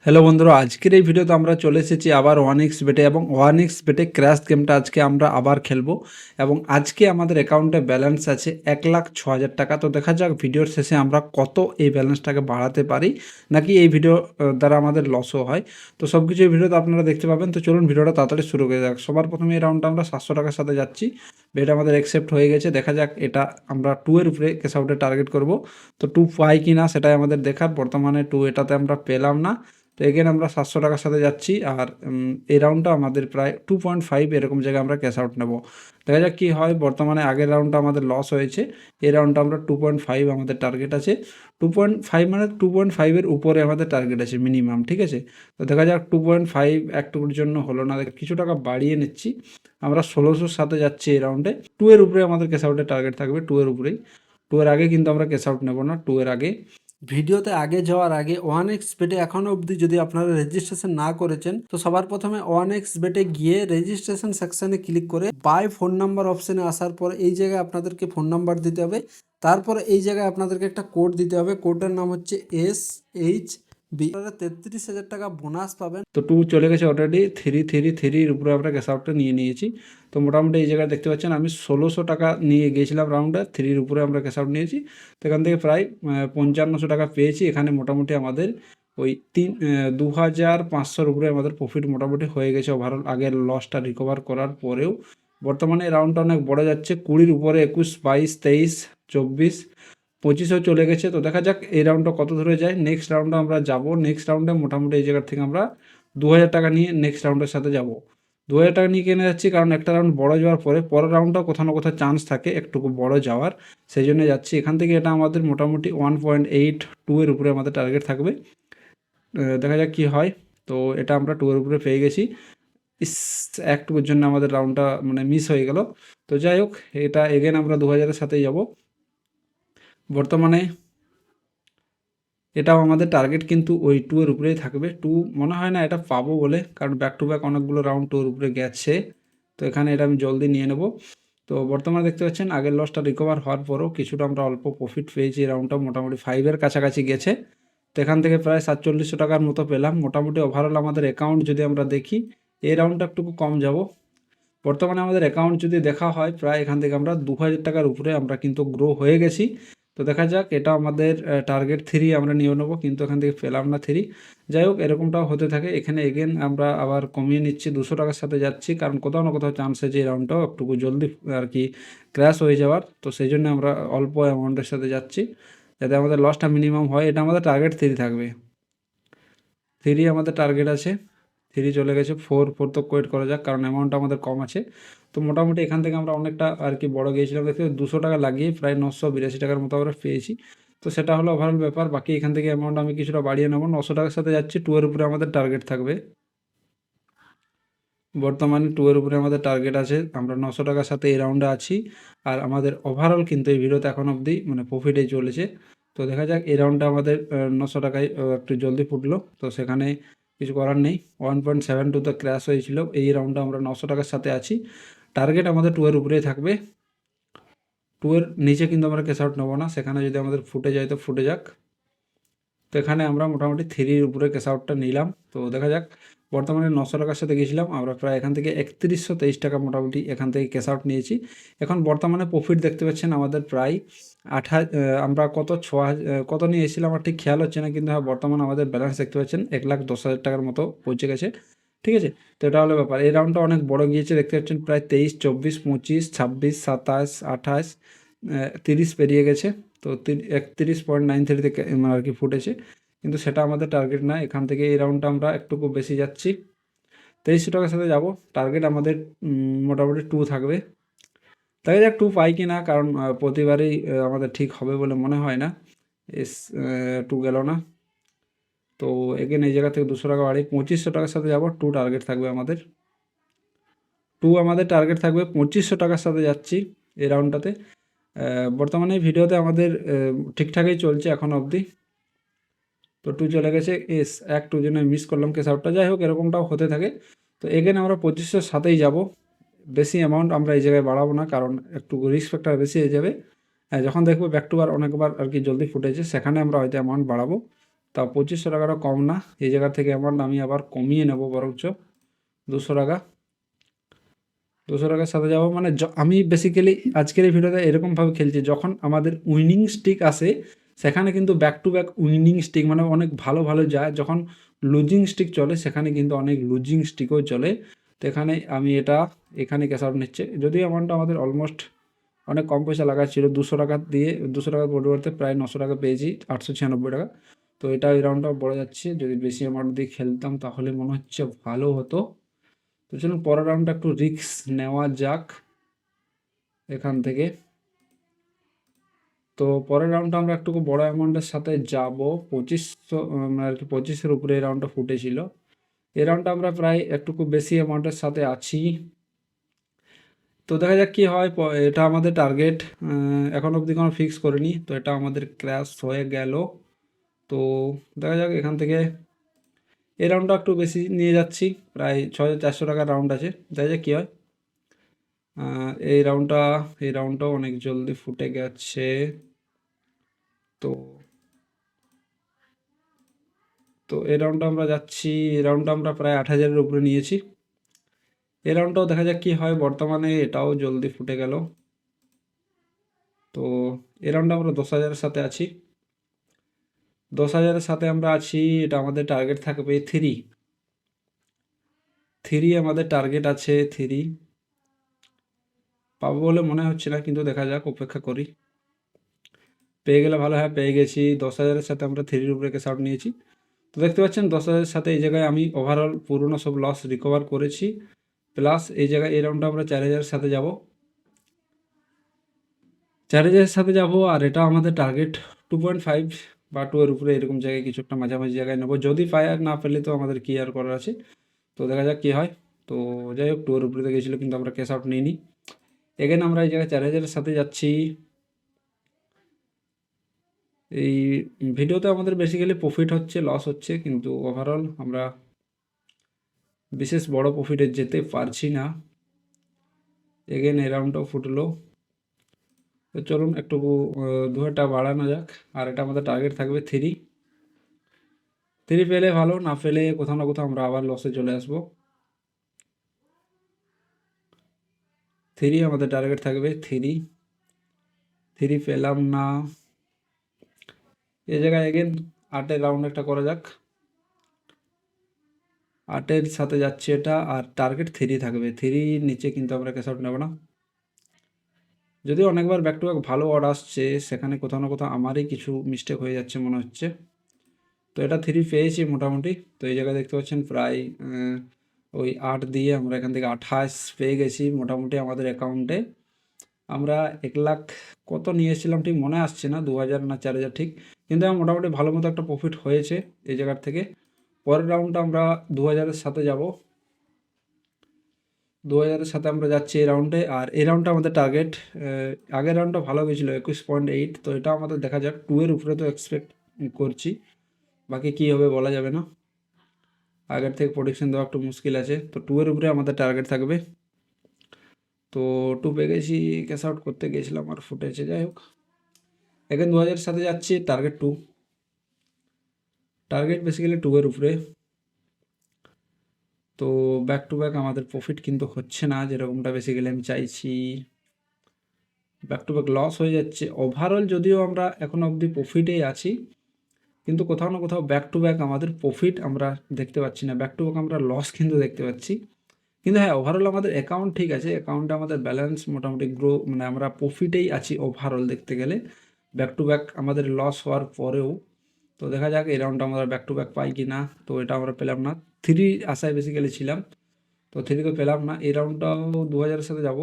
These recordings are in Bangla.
হ্যালো বন্ধুরা, আজকের এই ভিডিওতে আমরা চলে এসেছি আবার ওয়ান এক্স বেটে এবং ওয়ান এক্স বেটে ক্র্যাশ গেমটা আজকে আমরা আবার খেলবো। এবং আজকে আমাদের অ্যাকাউন্টে ব্যালেন্স আছে 1,06,000 টাকা। তো দেখা যাক ভিডিওর শেষে আমরা কত এই ব্যালেন্সটাকে বাড়াতে পারি, নাকি এই ভিডিও দ্বারা আমাদের লসও হয়। তো সব কিছু এই ভিডিওতে আপনারা দেখতে পাবেন। তো চলুন ভিডিওটা তাড়াতাড়ি শুরু করে যাক। সবার প্রথমে এই রাউন্ডটা আমরা 700 টাকার সাথে যাচ্ছি। বেট আমাদের অ্যাকসেপ্ট হয়ে গেছে। দেখা যাক এটা আমরা 2 এর উপরে ক্যাশ আউটে টার্গেট করব। তো 2 পাই কি না সেটাই আমাদের দেখার। বর্তমানে 2 এটাতে আমরা পেলাম না। তো এগেন আমরা 700 টাকার সাথে যাচ্ছি। আর এই রাউন্ডটা আমাদের প্রায় 2.5 এরকম জায়গায় আমরা ক্যাশ আউট নেব। দেখা যাক কী হয়। বর্তমানে আগের রাউন্ডটা আমাদের লস হয়েছে, এই রাউন্ডটা আমরা 2.5 আমাদের টার্গেট আছে। 2.5 মানে 2.5-এর উপরে আমাদের টার্গেট আছে মিনিমাম, ঠিক আছে। তো দেখা যাক 2.5 একটুকুর জন্য হলো না, কিছু টাকা বাড়িয়ে নিচ্ছি। আমরা 1600-র সাথে যাচ্ছি এই রাউন্ডে। 2 এর উপরে আমাদের ক্যাশ আউটের টার্গেট থাকবে, 2 এর উপরেই। 2 এর আগে কিন্তু আমরা ক্যাশ আউট নেব না, 2 এর আগে। ভিডিওতে আগে যাওয়ার আগে ওয়ান এক্স বেটে এখনও অবধি যদি আপনারা রেজিস্ট্রেশন না করেছেন, তো সবার প্রথমে ওয়ান এক্স বেটে গিয়ে রেজিস্ট্রেশন সেকশনে ক্লিক করে বাই ফোন নাম্বার অপশনে আসার পর এই জায়গায় আপনাদেরকে ফোন নাম্বার দিতে হবে। তারপরে এই জায়গায় আপনাদেরকে একটা কোড দিতে হবে। কোডটার নাম হচ্ছে SHB। 33,000 টাকা বোনাস পাবেন। তো 2 চলে গেছে অলরেডি। 3 উপরে আমরা ক্যাশ আউটটা নিয়ে নিয়েছি। তো মোটামুটি এই জায়গায় দেখতে পাচ্ছেন আমি 1600 টাকা নিয়ে গিয়েছিলাম রাউন্ডে, 3-র উপরে আমরা ক্যাশ আউট নিয়েছি। তো এখান থেকে প্রায় 5500 টাকা পেয়েছি। এখানে মোটামুটি আমাদের ওই 2,500-র উপরে আমাদের প্রফিট মোটামুটি হয়ে গেছে ওভারঅল, আগের লসটা রিকভার করার পরেও। বর্তমানে এই রাউন্ডটা অনেক বড় যাচ্ছে, 20-র উপরে 21, 22, 23, 24, 25ও চলে গেছে। তো দেখা যাক এই রাউন্ডটা কত ধরে যায়। নেক্সট রাউন্ডে আমরা যাব। নেক্সট রাউন্ডে মোটামুটি এই জায়গার থেকে আমরা 2,000 টাকা নিয়ে নেক্সট রাউন্ডের সাথে যাব। 2,000 টাকা নিয়ে কিনে যাচ্ছি, কারণ একটা রাউন্ড বড় যাওয়ার পরে পরের রাউন্ডটাও কোথাও না কোথাও চান্স থাকে একটুকু বড় যাওয়ার, সেই জন্য যাচ্ছি। এখান থেকে এটা আমাদের মোটামুটি 1.82 এর উপরে আমাদের টার্গেট থাকবে। দেখা যাক কী হয়। তো এটা আমরা 2 এর উপরে পেয়ে গেছি। একটুকুর জন্য আমাদের রাউন্ডটা মানে মিস হয়ে গেল। তো যাই হোক, এটা এগেন আমরা 2,000-এর সাথেই যাব। বর্তমানে এটাও আমাদের টার্গেট কিন্তু ওই 2 এর উপরেই থাকবে। 2 মনে হয় না এটা পাবো বলে, কারণ ব্যাক টু ব্যাক অনেকগুলো রাউন্ড 2 এর উপরে গেছে। তো এখানে এটা আমি জলদি নিয়ে নেব। তো বর্তমানে দেখতে পাচ্ছেন আগের লসটা রিকভার হওয়ার পরেও কিছুটা আমরা অল্প প্রফিট পেয়েছি। এই রাউন্ডটা মোটামুটি 5-এর কাছাকাছি গেছে। তো এখান থেকে প্রায় 4700 টাকার মতো পেলাম। মোটামুটি ওভারঅল আমাদের অ্যাকাউন্ট যদি আমরা দেখি, এই রাউন্ডটা একটুকু কম যাব। বর্তমানে আমাদের অ্যাকাউন্ট যদি দেখা হয়, প্রায় এখান থেকে আমরা 2,000 টাকার উপরে আমরা কিন্তু গ্রো হয়ে গেছি। তো দেখা যাক, এটা আমাদের টার্গেট 3 আমরা নিয়ে নেবো, কিন্তু এখান থেকে পেলাম না 3। যাই হোক, এরকমটাও হতে থাকে। এখানে এগেন আমরা আবার কমিয়ে নিচ্ছি, 200 টাকার সাথে যাচ্ছি, কারণ কোথাও না কোথাও চান্স আছে এই রাউন্ডটাও একটুকু জলদি আর কি ক্র্যাশ হয়ে যাওয়ার। তো সেই জন্য আমরা অল্প অ্যামাউন্টের সাথে যাচ্ছি, যাতে আমাদের লসটা মিনিমাম হয়। এটা আমাদের টার্গেট 3 থাকবে। 3 আমাদের টার্গেট আছে। 3 চলে গেছে। 4 তো ওয়েট করা যাক, কারণ অ্যামাউন্টটা আমাদের কম আছে। তো মোটামুটি এখান থেকে আমরা অনেকটা আর কি বড় গিয়েছিলাম। দেখতে 200 টাকা লাগিয়ে প্রায় 982 টাকার মতো আমরা পেয়েছি। তো সেটা হলো ওভারঅল ব্যাপার। বাকি এখান থেকে অ্যামাউন্ট আমি কিছুটা বাড়িয়ে নেব। 900 টাকার সাথে যাচ্ছি। 2 এর উপরে আমাদের টার্গেট থাকবে। বর্তমানে 2 এর উপরে আমাদের টার্গেট আছে। আমরা 900 টাকার সাথে এই রাউন্ডে আছি। আর আমাদের ওভারঅল কিন্তু এই ভিডিওতে এখন অবধি মানে প্রফিটে চলেছে। তো দেখা যাক, এই রাউন্ডটা আমাদের 900 টাকায় একটু জলদি ফুটলো। তো সেখানে কিছু করার নেই। 1.72 তে ক্র্যাশ হয়েছিল। এই রাউন্ডে আমরা 900 টাকার সাথে আছি। টার্গেট আমাদের 2 এর উপরেই থাকবে। 2 এর নিচে কিন্তু আমরা ক্যাশ আউট নেব না। সেখানে যদি আমাদের ফুটে যায় তো ফুটে যাক। তো এখানে আমরা মোটামুটি 3-র উপরে ক্যাশ আউটটা নিলাম। তো দেখা যাক, বর্তমানে 900 টাকার সাথে গেছিলাম আমরা, প্রায় এখান থেকে 3123 টাকা মোটামুটি এখান থেকে ক্যাশ আউট নিয়েছি। এখন বর্তমানে প্রফিট দেখতে পাচ্ছেন আমাদের প্রায় আমরা কত কত নিয়ে এসেছিলাম আমার ঠিক খেয়াল হচ্ছে না, কিন্তু হ্যাঁ বর্তমানে আমাদের ব্যালেন্স দেখতে পাচ্ছেন 1,10,000 টাকার মতো পৌঁছে গেছে, ঠিক আছে। তো এটা হলো ব্যাপার। এই রাউন্ডটা অনেক বড় গিয়েছে, দেখতে পাচ্ছেন প্রায় 23, 24, 25, 26, 27, 28, 30 পেরিয়ে গেছে। তো 31.93 থেকে আর কি ফুটেছে, কিন্তু সেটা আমাদের টার্গেট না। এখান থেকে এই রাউন্ডটা আমরা একটুকু বেশি যাচ্ছি, 2300 টাকার সাথে যাব। টার্গেট আমাদের মোটামুটি 2 থাকবে। দেখা যাক 2 পাই কি না, কারণ প্রতিবারই আমাদের ঠিক হবে বলে মনে হয় না। 2 গেল না। তো এগেন এই জায়গা থেকে 200 টাকা বাড়ি 2500 টাকার সাথে যাব। 2 টার্গেট থাকবে আমাদের। 2 আমাদের টার্গেট থাকবে। 2500 টাকার সাথে যাচ্ছি এই রাউন্ডটাতে। বর্তমানে ভিডিওতে আমাদের ঠিকঠাকই চলছে এখন অবধি। তো 2 চলে গেছে। একটু জন্য মিস করলাম ক্যাশ আউটটা। যাই হোক, এরকমটাও হতে থাকে। তো এগেন আমরা 2500-র সাথেই যাব। বেশি অ্যামাউন্ট আমরা এই জায়গায় বাড়াবো না, কারণ একটু রিস্ক ফ্যাক্টর বেশি হয়ে যাবে। যখন দেখবো ব্যাক টু বার অনেকবার আর কি জলদি ফুটেছে, সেখানে আমরা হয়তো অ্যামাউন্ট বাড়াবো। তা 2500 টাকাটা কম না, এই জায়গা থেকে অ্যামাউন্ট আমি আবার কমিয়ে নেব বরঞ্চ 200 টাকা। 200 টাকার সাথে যাবো মানে আমি বেসিক্যালি আজকের এই ভিডিওতে এরকমভাবে খেলছি, যখন আমাদের উইনিং স্টিক আসে সেখানে কিন্তু back to back winning stick মানে অনেক ভালো ভালো যায়, যখন লুজিং স্টিক চলে সেখানে কিন্তু অনেক লুজিং স্টিকও চলে। তো এখানে আমি এখানে ক্যাশ আউট নিচ্ছে, যদিও অ্যামাউন্টটা আমাদের অলমোস্ট অনেক কম পয়সা লাগা ছিল, 200 টাকা দিয়ে 200 টাকার পরিবর্তে প্রায় 900 টাকা পেয়েছি, 896 টাকা। তো এটা এই রাউন্ডটা বড় যাচ্ছে, যদি বেশি অ্যামাউন্ট দিয়ে খেলতাম তাহলে মনে হচ্ছে ভালো হতো। তো চলুন পরের রাউন্ডটা একটু রিস্ক নেওয়া যাক এখান থেকে। তো পরের রাউন্ডটা আমরা একটু বড় অ্যামাউন্টের সাথে যাব, 2500 আর কি 25-এর উপরে এই রাউন্ডটা ফুটেছিল। এই রাউন্ডটা আমরা প্রায় একটু বেশি অ্যামাউন্টের সাথে আছি। তো দেখা যাক কি হয়। এটা আমাদের টার্গেট এখন অবধি কোনো ফিক্স করিনি, তো এটা আমাদের ক্র্যাশ হয়ে গেল। তো দেখা যাক এখান থেকে এই রাউন্ডটা একটু বেশি নিয়ে যাচ্ছি, প্রায় 6400 টাকার রাউন্ড আছে, দেখা যাক কী হয়। এই রাউন্ডটাও অনেক জলদি ফুটে গেছে। তো তো এই রাউন্ডটা আমরা যাচ্ছি, এই রাউন্ডটা আমরা প্রায় 8000-এর উপরে নিয়েছি। এই রাউন্ডটাও দেখা যাক কী হয়, বর্তমানে এটাও জলদি ফুটে গেল। তো এই রাউন্ডে আমরা 10,000-এর সাথে আছি, 10,000-এর সাথে আমরা আছি। এটা আমাদের টার্গেট থাকবে 3 আমাদের টার্গেট আছে 3 পাবো বলে মনে হচ্ছে না, কিন্তু দেখা যাক, অপেক্ষা করি। পেয়ে গেলে ভালো, হ্যাঁ পেয়ে গেছি। 10,000-এর সাথে আমরা 3-র উপরে ক্যাশ আউট নিয়েছি। তো দেখতে পাচ্ছেন 10,000-এর সাথে এই জায়গায় আমি ওভারঅল পুরনো সব লস রিকভার করেছি, প্লাস এই জায়গায় এই রাউন্ডটা আমরা 4,000-এর সাথে যাব, 4,000-এর সাথে যাব। আর এটা আমাদের টার্গেট 2.5 বা 2-এর উপরে এরকম জায়গায় কিছু একটা মাঝামাঝি জায়গায় নেবো, যদি পাই, আর না পেলে তো আমাদের কি আর করার আছে। তো দেখা যাক কী হয়। তো যাই হোক, 2-এর উপরে তো গেছিলো কিন্তু আমরা ক্যাশ আউট নিইনি। এগেন আমরা এই জায়গায় 4,000-এর সাথে যাচ্ছি। এই ভিডিওতে আমাদের বেসিক্যালি প্রফিট হচ্ছে, লস হচ্ছে, কিন্তু ওভারঅল আমরা বিশেষ বড় প্রফিটে যেতে পারছি না। এগেন এই রাউন্ডটাও ফুটলো। তো চলুন একটু দুয়ারটা বাড়ানো যাক। আর এটা আমাদের টার্গেট থাকবে 3 পেলে ভালো, না পেলে কোথাও না কোথাও আমরা আবার লসে চলে আসবো। 3 আমাদের টার্গেট থাকবে, 3 পেলাম না। এই জায়গায় এগেন 8-এর রাউন্ড একটা করা যাক, 8-এর সাথে যাচ্ছে এটা, আর টার্গেট 3 থাকবে, 3 নিচে কিন্তু আমরা ক্যাশ আউট নেব না। যদিও অনেকবার ব্যাক টু ব্যাক ভালো অর্ড আসছে, সেখানে কোথাও না কোথাও আমারই কিছু মিস্টেক হয়ে যাচ্ছে মনে হচ্ছে। তো এটা 3 পেয়েছি মোটামুটি। তো এই জায়গায় দেখতে পাচ্ছেন প্রায় ওই 8 দিয়ে আমরা এখান থেকে 28 পেয়ে গেছি মোটামুটি আমাদের অ্যাকাউন্টে। আমরা 1,00,000 কত নিয়েছিলাম ঠিক মনে আসছে না, 2,000 না 4,000 ঠিক, কিন্তু আমার মোটামুটি ভালো মতো একটা প্রফিট হয়েছে এই জায়গার থেকে। পরের রাউন্ডটা আমরা 2,000-এর সাথে যাব, 2,000-এর সাথে আমরা যাচ্ছি এই রাউন্ডে। আর এই রাউন্ডটা আমাদের টার্গেট, আগের রাউন্ডটা ভালো গেছিলো 21.8, তো এটা আমাদের দেখা যাক। 2-এর উপরে তো এক্সপেক্ট করছি, বাকি কী হবে বলা যাবে না, আগের থেকে প্রেডিকশন দেওয়া একটু মুশকিল আছে। তো 2-এর উপরে আমাদের টার্গেট থাকবে। তো 2 পেয়ে গেছি, ক্যাশ আউট করতে গিয়েছিলাম আর ফুটেছে, যাই হোক। এখন 2,000-এর সাথে যাচ্ছি, টার্গেট 2, টার্গেট বেসিক্যালি 2-এর উপরে। তো ব্যাক টু ব্যাক আমাদের প্রফিট কিন্তু হচ্ছে না যেরকমটা বেসিক্যালি আমি চাইছি, ব্যাক টু ব্যাক লস হয়ে যাচ্ছে। ওভারঅল যদিও আমরা এখনও অবধি প্রফিটেই আছি, কিন্তু কোথাও না কোথাও ব্যাক টু ব্যাক আমাদের প্রফিট আমরা দেখতে পাচ্ছি না, ব্যাক টু ব্যাক আমরা লস কিন্তু দেখতে পাচ্ছি। কিন্তু হ্যাঁ, ওভারঅল আমাদের অ্যাকাউন্ট ঠিক আছে, অ্যাকাউন্টে আমাদের ব্যালেন্স মোটামুটি গ্রো, মানে আমরা প্রফিটেই আছি ওভারঅল দেখতে গেলে, ব্যাক টু ব্যাক আমাদের লস হওয়ার পরেও। তো দেখা যাক এই রাউন্ডটা আমরা ব্যাক টু ব্যাক পাই কি না। তো এটা আমরা পেলাম না, 3 আশায় বেসিক্যালি ছিলাম, তো 3 তো পেলাম না। এই রাউন্ডটাও 2,000-এর সাথে যাব,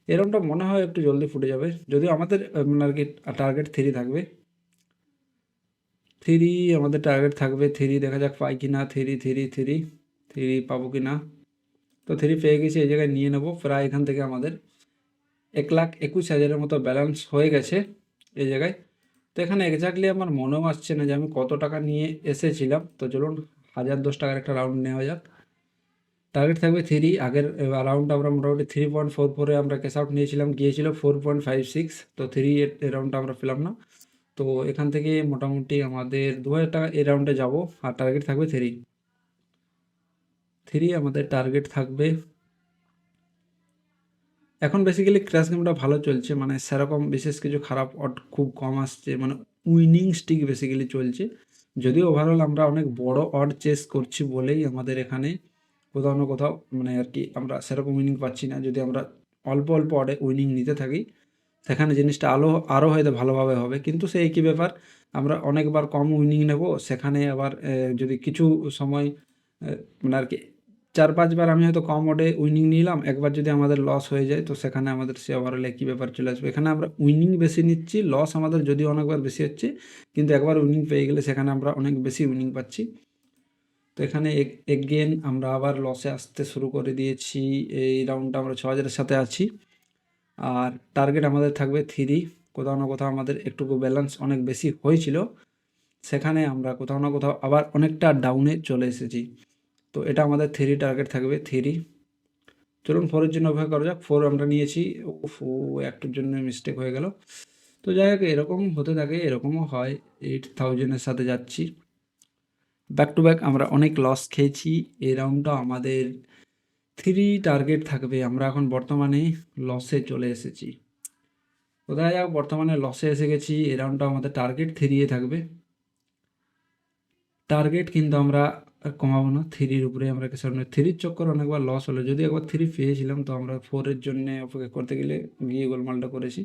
এই রাউন্ডটা মনে হয় একটু জলদি ফুটে যাবে, যদিও আমাদের মানে আর কি টার্গেট 3 থাকবে, 3 আমাদের টার্গেট থাকবে। 3 দেখা যাক পাই কি না, 3 পাবো কি না। তো 3 পেয়ে গেছি, এই জায়গায় নিয়ে নেব। প্রায় এখান থেকে আমাদের 1,21,000-এর মতো ব্যালেন্স হয়ে গেছে এই জায়গায়। তো এখানে এক্স্যাক্টলি আমার মনেও আসছে না যে আমি কত টাকা নিয়ে এসেছিলাম। তো চলুন 1,010 টাকার একটা রাউন্ড নেওয়া যাক, টার্গেট থাকবে 3। আগের রাউন্ড আমরা মোটামুটি 3.44-এ আমরা ক্যাশ আউট নিয়েছিলাম, গিয়েছিল 4.56, তো 3 এর রাউন্ডটা আমরা পেলাম না। তো এখান থেকে মোটামুটি আমাদের 2000 টাকা এই রাউন্ডে যাব, আর টার্গেট থাকবে থ্রি আমাদের টার্গেট থাকবে। এখন বেসিক্যালি ক্র্যাশ গেমটা ভালো চলছে, মানে সেরকম বিশেষ কিছু খারাপ অড খুব কম আসছে, মানে উইনিং স্টিক বেসিক্যালি চলছে। যদিও ওভারঅল আমরা অনেক বড় অড চেস করছি বলেই আমাদের এখানে কোথাও না কোথাও মানে আর কি আমরা সেরকম উইনিং পাচ্ছি না। যদি আমরা অল্প অল্প অডে উইনিং নিতে থাকি সেখানে জিনিসটা আরও হয়তো ভালোভাবে হবে, কিন্তু সেই একই ব্যাপার, আমরা অনেকবার কম উইনিং নেব, সেখানে আবার যদি কিছু সময় মানে আর কি 4-5 বার আমি হয়তো কম অডে উইনিং নিলাম, একবার যদি আমাদের লস হয়ে যায় তো সেখানে আমাদের সে ওভারঅল একই ব্যাপার চলে আসবে। এখানে আমরা উইনিং বেশি নিচ্ছি, লস আমাদের যদিও অনেকবার বেশি হচ্ছে, কিন্তু একবার উইনিং পেয়ে গেলে সেখানে আমরা অনেক বেশি উইনিং পাচ্ছি। তো এখানে এগেন আমরা আবার লসে আসতে শুরু করে দিয়েছি। এই রাউন্ডটা আমরা 6000-এর সাথে আছি, আর টার্গেট আমাদের থাকবে থ্রি। কোথাও না কোথাও আমাদের একটুকু ব্যালেন্স অনেক বেশি হয়েছিল, সেখানে আমরা কোথাও না কোথাও আবার অনেকটা ডাউনে চলে এসেছি। তো এটা আমাদের থ্রি টার্গেট থাকবে থ্রি। চলুন ফোরের জন্য অপেক্ষা করা যাক। ফোর আমরা নিয়েছি, ও একটুর জন্য মিস্টেক হয়ে গেল। তো যাই হোক, এরকম হতে থাকে, এরকমও হয়। 8000-এর সাথে যাচ্ছি, ব্যাক টু ব্যাক আমরা অনেক লস খেয়েছি। এই রাউন্ডটা আমাদের থ্রি টার্গেট থাকবে। আমরা এখন বর্তমানে লসে চলে এসেছি। কোথায় যাক, বর্তমানে লসে এসে গেছি। এই রাউন্ডটা আমাদের টার্গেট থ্রিয়ে থাকবে। টার্গেট কিন্তু আমরা আর কমাবো না, থ্রির উপরে আমরা কিছু থ্রির চক্কর অনেকবার লস হলো। যদি একবার থ্রি পেয়েছিলাম তো আমরা ফোরের জন্যে অপেক্ষা করতে গেলে গিয়ে গোলমালটা করেছি।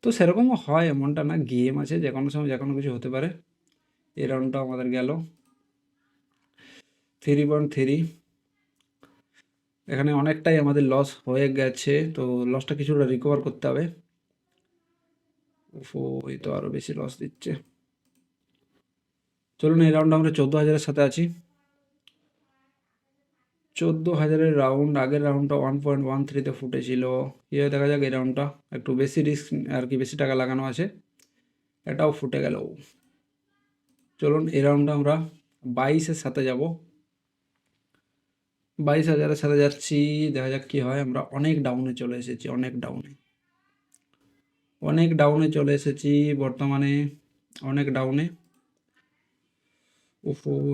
তো সেরকমও হয়, এমনটা না, গেম আছে, যে কোনো সময় যে কোনো কিছু হতে পারে। এই রাউন্ডটা আমাদের গেল 3.3। এখানে অনেকটাই আমাদের লস হয়ে গেছে, তো লসটা কিছুটা রিকভার করতে হবে। এই তো আরও বেশি লস দিচ্ছে। চলুন, এই রাউন্ডে আমরা 14,000-এর সাথে আছি। 14,000-এর রাউন্ড, আগের রাউন্ডটা 1.13-তে ফুটেছিল। কী হয় দেখা যাক। এই রাউন্ডটা একটু বেশি রিস্ক আর কি, বেশি টাকা লাগানো আছে, এটাও ফুটে গেল। চলুন, এই রাউন্ডে আমরা 22-এর সাথে যাব। 22,000-এর সাথে যাচ্ছি, দেখা যাক কী হয়। আমরা অনেক ডাউনে চলে এসেছি, অনেক ডাউনে চলে এসেছি বর্তমানে, অনেক ডাউনে।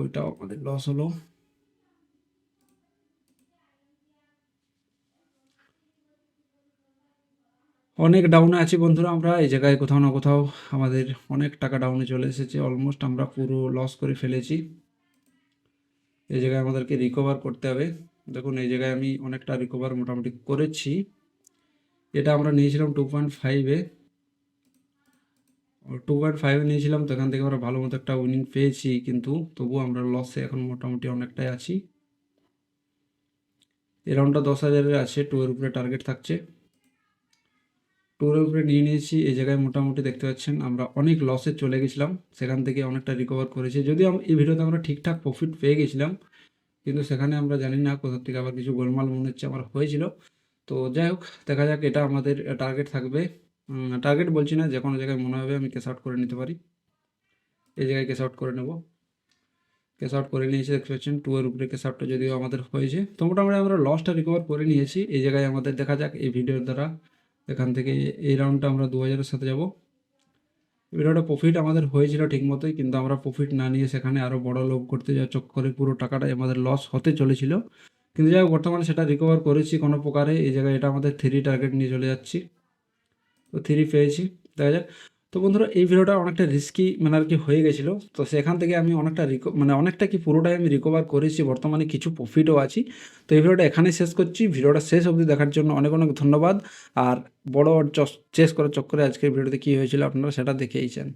এটাও আমাদের লস হলো। অনেক ডাউনে আছি বন্ধুরা আমরা। এই জায়গায় কোথাও না কোথাও আমাদের অনেক টাকা ডাউনে চলে এসেছে, অলমোস্ট আমরা পুরো লস করে ফেলেছি। এই জায়গায় আমাদেরকে রিকভার করতে হবে। দেখুন, এই জায়গায় আমি অনেকটা রিকভার মোটামুটি করেছি। এটা আমরা নিয়েছিলাম 2.5-এ, 2.5-এ নিয়েছিলাম, তো এখান থেকে আমরা ভালো মতো একটা উইনিং পেয়েছি, কিন্তু তবুও আমরা লসে এখন মোটামুটি অনেকটাই আছি। এই রাউন্ডটা 10,000-এর আছে, 2-এর উপরে টার্গেট থাকছে। 2-এর উপরে নিয়ে নিয়েছি। এই জায়গায় মোটামুটি দেখতে পাচ্ছেন আমরা অনেক লসে চলে গেছিলাম, সেখান থেকে অনেকটা রিকভার করেছি। যদিও এই ভিডিওতে আমরা ঠিকঠাক প্রফিট পেয়ে গেছিলাম, কিন্তু সেখানে আমরা জানি না কোথা থেকে আবার কিছু গোলমাল মনে হচ্ছে আমার হয়েছিল। তো যাই হোক, দেখা যাক। এটা আমাদের টার্গেট থাকবে। টার্গেট বলছি না, যে কোনো জায়গায় মনে হবে আমি ক্যাশ আউট করে নিতে পারি। এই জায়গায় ক্যাশ আউট করে নেব। ক্যাশ আউট করে নিয়েছি, দেখতে পাচ্ছেন 2-এর উপরে ক্যাশ আউটটা যদিও আমাদের হয়েছে, তো মোটামুটি আমরা লসটা রিকভার করে নিয়েছি। এই জায়গায় আমাদের দেখা যাক এই ভিডিওর দ্বারা। এখান থেকে এই রাউন্ডটা আমরা 2,000-এর সাথে যাব। ভিডিওটা প্রফিট আমাদের হয়েছিল ঠিক মতোই, কিন্তু আমরা প্রফিট না নিয়ে সেখানে আরও বড় লোভ করতে যাওয়ার চক্করে পুরো টাকাটাই আমাদের লস হতে চলেছিল। কিন্তু যাই হোক, বর্তমানে সেটা রিকভার করেছি কোনো প্রকারে। এই জায়গায় এটা আমাদের থ্রি টার্গেট নিয়ে চলে যাচ্ছি, তো থ্রি পেয়েছি, দেখা যাক। তো বন্ধুরা, এই ভিডিওটা অনেকটা রিস্কি মানে আর কি হয়ে গেছিলো, তো সেখান থেকে আমি অনেকটা মানে অনেকটা কি পুরোটাই আমি রিকভার করেছি, বর্তমানে কিছু প্রফিটও আছি। তো এই ভিডিওটা এখানেই শেষ করছি। ভিডিওটা শেষ অবধি দেখার জন্য অনেক অনেক ধন্যবাদ। আর বড় চেস করার চক্করে আজকের ভিডিওতে কী হয়েছিল আপনারা সেটা দেখেইছেন।